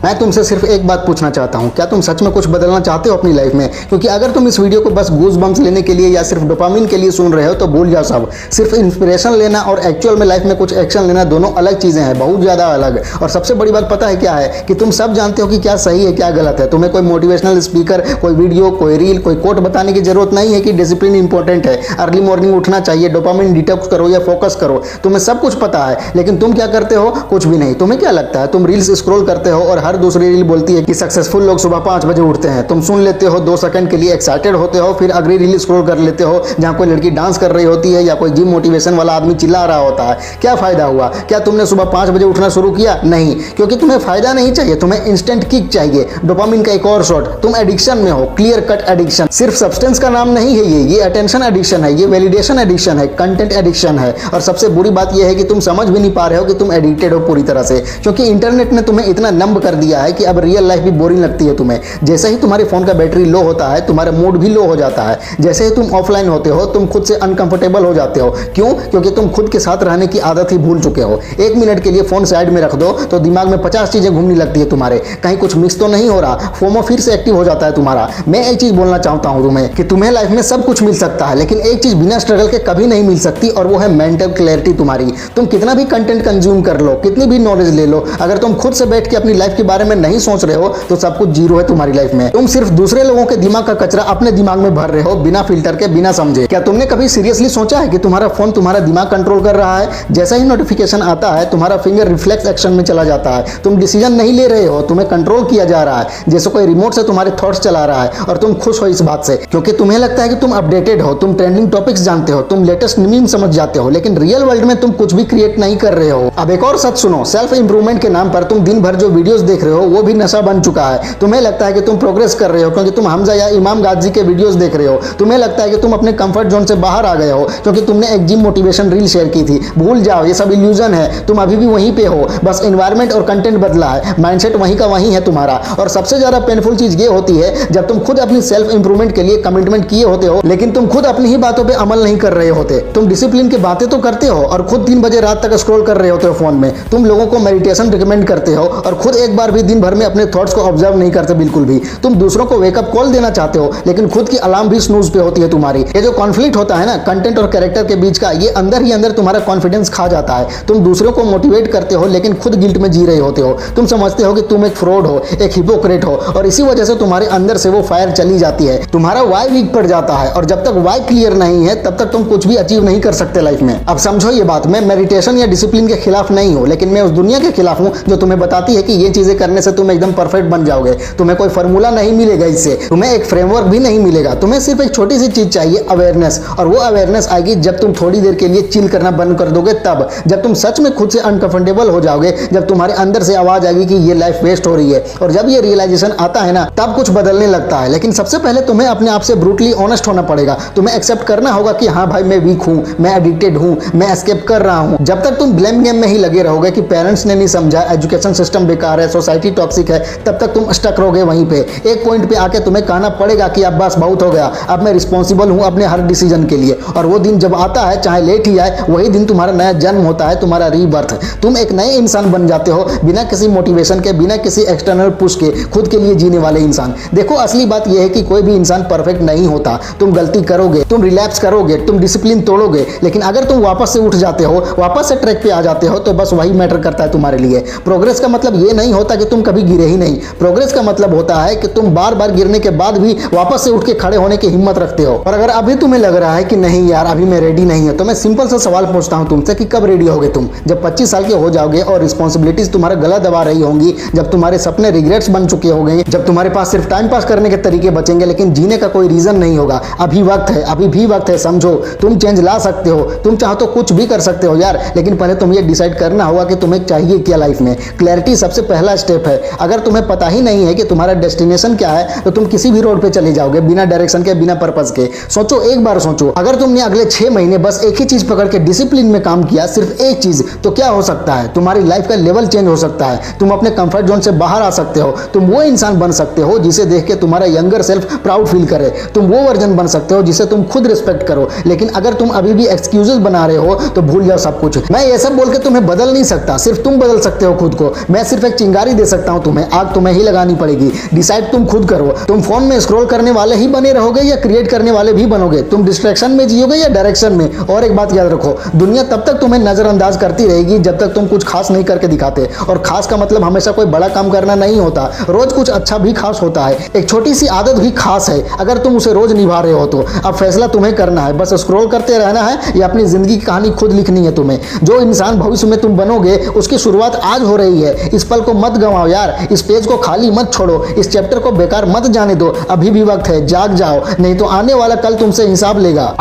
मैं तुमसे सिर्फ एक बात पूछना चाहता हूँ, क्या तुम सच में कुछ बदलना चाहते हो अपनी लाइफ में? क्योंकि अगर तुम इस वीडियो को बस गूज बम्स लेने के लिए या सिर्फ डोपामिन के लिए सुन रहे हो तो भूल जाओ सब। सिर्फ इंस्पिरेशन लेना और एक्चुअल में लाइफ में कुछ एक्शन लेना दोनों अलग चीजें हैं, बहुत ज्यादा अलग। और सबसे बड़ी बात पता है क्या है कि तुम सब जानते हो कि क्या सही है क्या गलत है। तुम्हें कोई मोटिवेशनल स्पीकर, कोई वीडियो, कोई रील, कोई कोट बताने की जरूरत नहीं है कि डिसिप्लिन इंपॉर्टेंट है, अर्ली मॉर्निंग उठना चाहिए, डोपामिन डिटॉक्स करो या फोकस करो। तुम्हें सब कुछ पता है, लेकिन तुम क्या करते हो? कुछ भी नहीं। तुम्हें क्या लगता है? तुम रील्स स्क्रॉल करते हो और हर दूसरी रील बोलती है कि सक्सेसफुल लोग सुबह 5 बजे उठते हैं। तुम सुन लेते हो, 2 सेकंड के लिए एक्साइटेड होते हो, फिर अगली रील स्क्रॉल कर लेते हो जहां कोई लड़की डांस कर रही होती है या कोई जिम मोटिवेशन वाला आदमी चिल्ला रहा होता है। क्या फायदा हुआ? क्या तुमने सुबह 5 बजे उठना शुरू किया? नहीं, क्योंकि तुम्हें फायदा नहीं चाहिए, तुम्हें इंस्टेंट किक चाहिए, डोपामिन का एक और शॉट। तुम एडिक्शन में हो, क्लियर कट एडिक्शन। सिर्फ सब्सटेंस का नाम नहीं है ये अटेंशन एडिक्शन है, ये वैलिडेशन एडिक्शन है, कंटेंट एडिक्शन है। और सबसे बुरी बात यह है कि तुम समझ भी नहीं पा रहे हो कि तुम एडिक्टेड हो पूरी तरह से, क्योंकि इंटरनेट ने तुम्हें इतना नंब कर दिया है कि अब रियल लाइफ भी बोरिंग लगती है तुम्हें। जैसे ही तुम्हारे फोन का बैटरी लो होता है, तुम्हारा मूड भी लो हो जाता है। जैसे ही तुम ऑफलाइन होते हो, तुम खुद से अनकंफर्टेबल हो जाते हो। क्यों? क्योंकि तुम खुद के साथ रहने की आदत ही भूल चुके हो। 1 मिनट के लिए फोन साइड में रख दो तो दिमाग में 50 चीजें घूमने लगती है तुम्हारे, कहीं कुछ मिस तो नहीं हो रहा। फोमो फिर से एक्टिव हो जाता है तुम्हारा। मैं एक चीज बोलना चाहता हूं तुम्हें कि तुम्हें लाइफ में सब कुछ मिल सकता है, लेकिन एक चीज बिना स्ट्रगल के कभी नहीं मिल सकती, और वो है मेंटल क्लैरिटी तुम्हारी। तुम कितना भी कंटेंट कंज्यूम कर लो, कितनी भी नॉलेज ले लो, अगर तुम खुद से बैठ के अपनी लाइफ के बारे में नहीं सोच रहे हो तो सब कुछ जीरो है तुम्हारी लाइफ में। तुम सिर्फ दूसरे लोगों के दिमाग का कचरा अपने दिमाग में भर रहे हो, बिना फिल्टर के, बिना समझे। क्या तुमने कभी सीरियसली सोचा है कि तुम्हारा फोन तुम्हारा दिमाग कंट्रोल कर रहा है? जैसा ही नोटिफिकेशन आता है, तुम्हारा फिंगर रिफ्लेक्स एक्शन में चला जाता है। तुम डिसीजन नहीं ले रहे हो, तुम्हें कंट्रोल किया जा रहा है, जैसे कोई रिमोट से तुम्हारे थॉट्स चला रहा है। और तुम खुश हो इस बात से, क्योंकि तुम्हें लगता है कि तुम अपडेटेड हो, तुम ट्रेंडिंग टॉपिक्स जानते हो, तुम लेटेस्ट मीम समझ जाते हो, लेकिन रियल वर्ल्ड में तुम कुछ भी क्रिएट नहीं कर रहे हो। अब एक और सच सुनो, सेल्फ इंप्रूवमेंट के नाम पर तुम दिन भर जो वीडियोस देख रहे हो वो भी नशा बन चुका है। तुम्हें लगता है कि तुम प्रोग्रेस कर रहे हो क्योंकि तुम हमजा या इमाम गाजी के वीडियोस देख रहे हो। तुम्हें लगता है कि तुम अपने कंफर्ट जोन से बाहर आ गए हो क्योंकि तुमने एक जिम मोटिवेशन रील शेयर की थी। भूल जाओ, ये सब इल्यूजन है, तुम अभी भी वहीं पे हो, बस एनवायरनमेंट और कंटेंट बदला है, माइंडसेट वहीं का वहीं है तुम्हारा। और सबसे ज्यादा पेनफुल चीज ये होती है जब तुम खुद अपनी सेल्फ इंप्रूवमेंट के लिए कमिटमेंट किए होते हो, लेकिन तुम खुद अपनी ही बातों पे अमल नहीं कर रहे होते। तुम डिसिप्लिन की बातें तो करते हो और खुद 3 बजे रात तक स्क्रॉल कर रहे होते हो फोन में। तुम लोगों को मेडिटेशन रिकमेंड करते हो और खुद एक बार भी दिन भर में अपने थॉट्स को ऑब्जर्व नहीं करते बिल्कुल भी। तुम दूसरों को वेकअप कॉल देना चाहते हो, लेकिन खुद की अलार्म भी स्नूज पे होती है तुम्हारी। ये जो कॉन्फ्लिक्ट होता है ना कंटेंट और कैरेक्टर के बीच का, ये अंदर ही अंदर तुम्हारा कॉन्फिडेंस खा जाता है। तुम दूसरों को मोटिवेट करते हो लेकिन खुद गिल्ट में जी रहे होते हो। तुम समझते हो कि तुम एक फ्रॉड हो, एक हिपोक्रेट हो, और इसी वजह से तुम्हारे अंदर से वो फायर चली जाती है, तुम्हारा वाई वीक पड़ जाता है। और जब तक वाई क्लियर नहीं है तब तक तुम कुछ भी अचीव नहीं कर सकते लाइफ में। अब समझो ये बात, मैं मेडिटेशन या डिसिप्लिन के खिलाफ नहीं हूं, लेकिन मैं उस दुनिया के खिलाफ हूं जो तुम्हें बताती है कि ये चीजें करने से तुम एकदम परफेक्ट बन जाओगे। तुम्हें कोई फॉर्मूला नहीं मिलेगा इससे, तुम्हें एक फ्रेमवर्क भी नहीं मिलेगा। तुम्हें सिर्फ एक छोटी सी चीज चाहिए, अवेयरनेस। और वो अवेयरनेस आएगी जब तुम थोड़ी देर के लिए चिल करना बंद कर दोगे, तब जब तुम सच में खुद से अनकंफर्टेबल हो जाओगे, जब तुम्हारे अंदर से आवाज आएगी कि ये लाइफ वेस्ट हो रही है। और जब ये रियलाइजेशन आता है ना, तब कुछ बदलने लगता है। लेकिन सबसे पहले तुम्हें अपने आप से ब्रूटली ऑनेस्ट होना पड़ेगा। तुम्हें एक्सेप्ट करना होगा कि हाँ भाई, मैं वीक हूं, मैं एडिक्टेड हूं, मैं एस्केप कर रहा हूं। जब तक तुम ब्लेम गेम में ही लगे रहोगे कि पेरेंट्स ने नहीं समझा, एजुकेशन सिस्टम बेकार है, सोसाइटी टॉक्सिक है, तब तक तुम स्टक रहोगे वहीं पे। एक पॉइंट पे आके तुम्हें कहना पड़ेगा कि अब बस बहुत हो गया, अब मैं रिस्पॉन्सिबल हूं अपने हर डिसीजन के लिए। और वो दिन जब आता है, चाहे लेट ही आए, वही दिन तुम्हारा नया जन्म होता है, तुम्हारा रीबर्थ। तुम एक नए इंसान बन जाते हो, बिना किसी मोटिवेशन के, बिना किसी एक्सटर्नल पुश के, खुद के लिए जीने वाले इंसान। देखो, असली बात यह है कि कोई भी इंसान परफेक्ट नहीं होता। तुम गलती करोगे, तुम रिलैप्स करोगे, तुम डिसिप्लिन तोड़ोगे, लेकिन अगर तुम वापस से उठ जाते हो, वापस से ट्रैक पे आ जाते हो, तो बस वही मैटर करता है तुम्हारे लिए। प्रोग्रेस का मतलब ये नहीं होता कि तुम कभी गिरे ही नहीं। प्रोग्रेस का मतलब होता है कि तुम बार बार गिरने के बाद भी वापस से उठ के खड़े होने की हिम्मत रखते हो। और अगर अभी तुम्हें लग रहा है कि नहीं यार, अभी मैं रेडी नहीं है, तो मैं सिंपल सा सवाल पूछता हूं तुमसे कि कब रेडी होगे तुम? जब 25 साल के हो जाओगे और रिस्पॉन्सिबिलिटीज तुम्हारा गला दबा रही होंगी, जब तुम्हारे सपने रिग्रेट्स बन चुके होंगे, जब तुम्हारे पास सिर्फ टाइम पास करने के तरीके बचेंगे लेकिन जीने का कोई रीजन नहीं होगा। अभी वक्त है, अभी भी वक्त है, समझो। तुम चेंज ला सकते हो, तुम चाहो तो कुछ भी कर सकते हो यार, लेकिन पहले तुम ये डिसाइड करना होगा कि तुम्हें चाहिए क्या लाइफ में। क्लैरिटी सबसे पहला स्टेप है। अगर तुम्हें पता ही नहीं है कि तुम्हारा डेस्टिनेशन क्या है, तो तुम किसी भी रोड पे चले जाओगे बिना डायरेक्शन के, बिना पर्पस के। सोचो, एक बार सोचो, अगर तुमने अगले 6 महीने बस एक ही चीज पकड़ के डिसिप्लिन में काम किया, सिर्फ एक चीज, तो क्या हो सकता है? तुम्हारी लाइफ का लेवल चेंज हो सकता है। तुम अपने कंफर्ट जोन से बाहर आ सकते हो। तुम वो इंसान बन सकते हो जिसे देख के तुम्हारा यंगर सेल्फ प्राउड फील करे। तुम वो वर्जन बन सकते हो जिसे तुम खुद रिस्पेक्ट करो। लेकिन अगर तुम अभी भी एक्सक्यूजेस बना रहे हो तो भूल जाओ सब कुछ। मैं ये सब बोल के तुम्हें बदल नहीं सकता, सिर्फ तुम बदल सकते हो खुद को। मैं सिर्फ एक चिंगारी दे सकता हूं तुम्हें, आग तुम्हें ही लगानी पड़ेगी। डिसाइड तुम खुद करो, तुम फोन में स्क्रॉल करने वाले ही बने रहोगे या क्रिएट करने वाले भी बनोगे, तुम डिस्ट्रैक्शन में जियोगे या डायरेक्शन में। और एक बात याद रखो, दुनिया तब तक तुम्हें नजरअंदाज करती रहेगी जब तक तुम कुछ खास नहीं करके दिखाते। और खास का मतलब हमेशा कोई बड़ा काम करना नहीं होता, रोज कुछ अच्छा भी खास होता है। एक छोटी सी आदत भी खास है, अगर तुम उसे रोज निभा रहे हो तो। अब फैसला तुम्हें करना है, बस स्क्रॉल करते रहना है या अपनी जिंदगी की कहानी खुद लिखनी है तुम्हें। जो इंसान भविष्य में तुम बनोगे उसकी शुरुआत आज हो रही है। इस पल को मत गंवाओ यार, इस पेज को खाली मत छोड़ो, इस चैप्टर को बेकार मत जाने दो। अभी भी वक्त है, जाग जाओ, नहीं तो आने वाला कल तुमसे हिसाब लेगा।